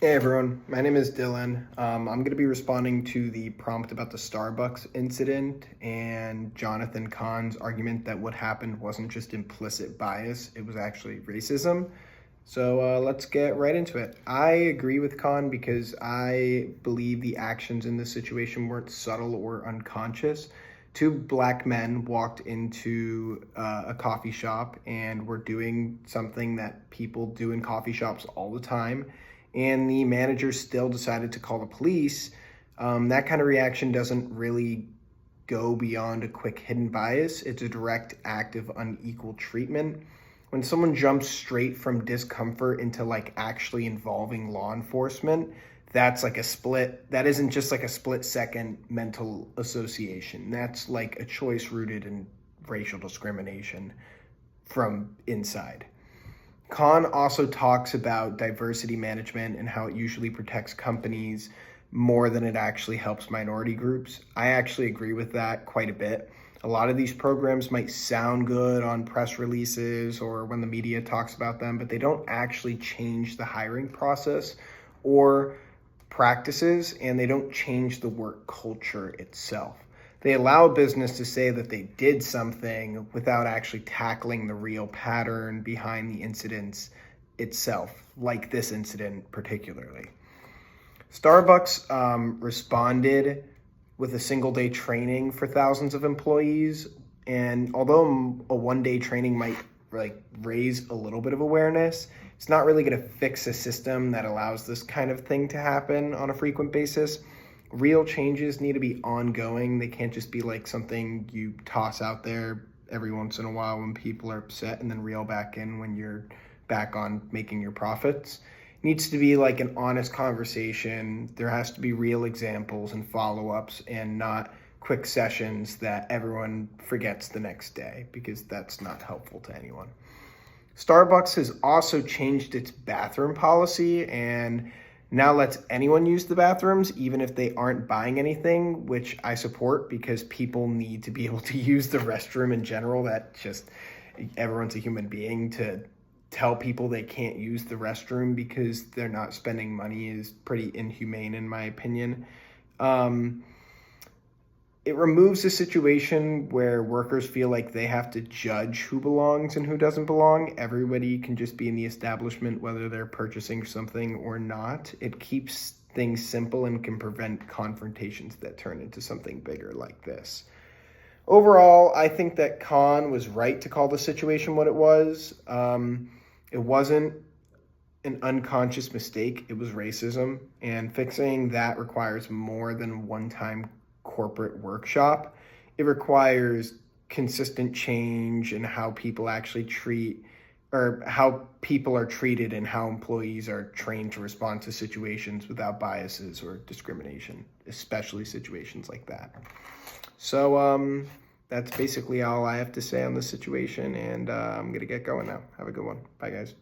Hey everyone, my name is Dylan. I'm going to be responding to the prompt about the Starbucks incident and Jonathan Cahn's argument that what happened wasn't just implicit bias, it was actually racism. So let's get right into it. I agree with Kahn because I believe the actions in this situation weren't subtle or unconscious. Two black men walked into a coffee shop and were doing something that people do in coffee shops all the time, and the manager still decided to call the police. That kind of reaction doesn't really go beyond a quick hidden bias. It's a direct act of unequal treatment. When someone jumps straight from discomfort into like actually involving law enforcement, that isn't just like a split second mental association. That's like a choice rooted in racial discrimination from inside. Kahn also talks about diversity management and how it usually protects companies more than it actually helps minority groups. I actually agree with that quite a bit. A lot of these programs might sound good on press releases or when the media talks about them, but they don't actually change the hiring process or practices, and they don't change the work culture itself. They allow a business to say that they did something without actually tackling the real pattern behind the incidents itself, like this incident particularly. Starbucks responded with a single day training for thousands of employees. And although a 1 day training might raise a little bit of awareness, it's not really going to fix a system that allows this kind of thing to happen on a frequent basis. Real changes need to be ongoing. They can't just be like something you toss out there every once in a while when people are upset and then reel back in when you're back on making your profits. It needs to be like an honest conversation. There has to be real examples and follow-ups and not quick sessions that everyone forgets the next day, because that's not helpful to anyone. Starbucks has also changed its bathroom policy and now lets anyone use the bathrooms, even if they aren't buying anything, which I support because people need to be able to use the restroom in general. Everyone's a human being. To tell people they can't use the restroom because they're not spending money is pretty inhumane in my opinion. It removes a situation where workers feel like they have to judge who belongs and who doesn't belong. Everybody can just be in the establishment, whether they're purchasing something or not. It keeps things simple and can prevent confrontations that turn into something bigger like this. Overall, I think that Kahn was right to call the situation what it was. It wasn't an unconscious mistake. It was racism, and fixing that requires more than one-time corporate workshop. It requires consistent change in how people actually treat, or how people are treated, and how employees are trained to respond to situations without biases or discrimination, especially situations like that. So that's basically all I have to say on this situation, and I'm gonna get going now. Have a good one. Bye, guys.